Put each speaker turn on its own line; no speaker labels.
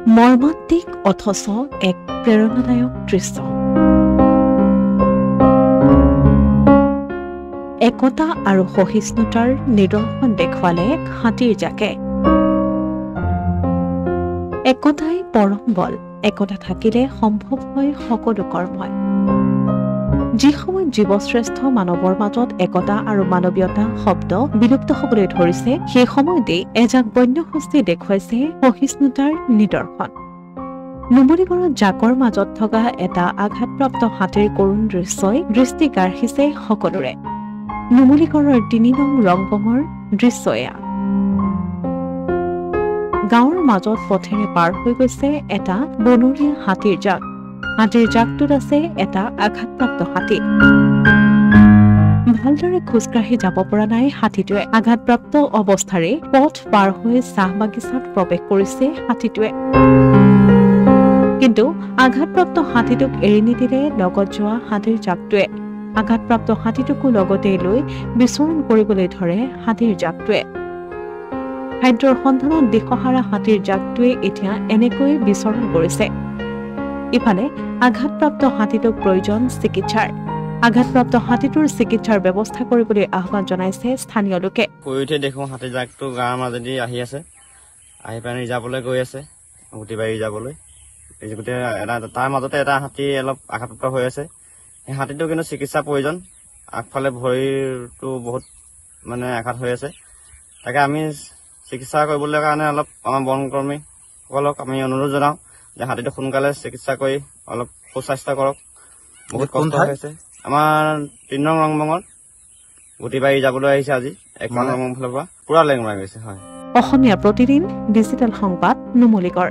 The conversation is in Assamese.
মৰ্মান্তিক অথচ এক প্ৰেৰণাদায়ক দৃশ্য। একতা আৰু সহিষ্ণুতাৰ নিদৰ্শন দেখুৱালে হাতীৰ জাকে। একতাই পৰম বল, একতা থাকিলে সম্ভৱ হয় সকলো কৰ্মই। যি সময়ত জীৱশ্ৰেষ্ঠ মানৱৰ মাজত একতা আৰু মানৱীয়তা শব্দ বিলুপ্ত হ'বলৈ ধৰিছে, সেই সময়তেই এজাক বন্যহস্তী দেখুৱাইছে সহিষ্ণুতাৰ নিদৰ্শন। নুমলীগড়ত জাকৰ মাজত থকা এটা আঘাতপ্ৰাপ্ত হাতীৰ কৰুণ দৃশ্যই দৃষ্টি গাৰ্হিছে সকলোৰে। নুমলীগড়ৰ ৩ নং ৰংগঙৰ দৃশ্য এয়া। গাঁৱৰ মাজত পথেৰে পাৰ হৈ গৈছে এটা বনৰীয়া হাতীৰ জাক। হাতীৰ জাকটোত আছে এটা আঘাতপ্ৰাপ্ত হাতী। ভালদৰে খোজকাঢ়ি যাব পৰা নাই হাতীটোৱে। আঘাতপ্ৰাপ্ত অৱস্থাৰে পথ পাৰ হৈ চাহ বাগিচাত প্ৰৱেশ কৰিছে হাতীটোৱে। কিন্তু আঘাতপ্ৰাপ্ত হাতীটোক এৰি নিদিলে লগত যোৱা হাতীৰ জাকটোৱে। আঘাতপ্ৰাপ্ত হাতীটোকো লগতে লৈ বিচৰণ কৰিবলৈ ধৰে হাতীৰ জাকটোৱে। খাদ্যৰ সন্ধানত দিশহাৰা হাতীৰ জাকটোৱে এতিয়া এনেকৈ বিচৰণ কৰিছে। ইফালে আঘাতপ্ৰাপ্ত হাতীটোক প্ৰয়োজন চিকিৎসাৰ। আঘাতপ্ৰাপ্ত হাতীটোৰ চিকিৎসাৰ ব্যৱস্থা কৰিবলৈ আহ্বান জনাইছে স্থানীয় লোকে।
শুই উঠি দেখো হাতী জাকটো গাঁৱৰ মাজেদি আহি আছে, আহি পেলাই ৰিজাৰ্ভলৈ গৈ আছে, গুটিবাৰী ৰিজাৰ্ভলৈ। তাৰ মাজতে এটা হাতী অলপ আঘাতপ্ৰাপ্ত হৈ আছে। সেই হাতীটো কিন্তু চিকিৎসাৰ প্ৰয়োজন। আগফালে ভৰিটো বহুত আঘাত হৈ আছে। তাকে আমি চিকিৎসা কৰিবলৈ কাৰণে অলপ আমাৰ বনকৰ্মীসকলক আমি অনুৰোধ জনাওঁ যে হাতীটো সোনকালে চিকিৎসা কৰি অলপ সুস্বাস্থ্য কৰক। বহুত কষ্ট হৈছে। আমাৰ ৩ নং ৰংগঙত গুটিবাৰী যাবলৈ আহিছে আজি ১ নং ৰংগঙৰ ফালৰ পৰা পুৰা লেং মাৰি গৈছে। হয়,
অসমীয়া প্ৰতিদিন ডিজিটেল সংবাদ, নুমলীগড়।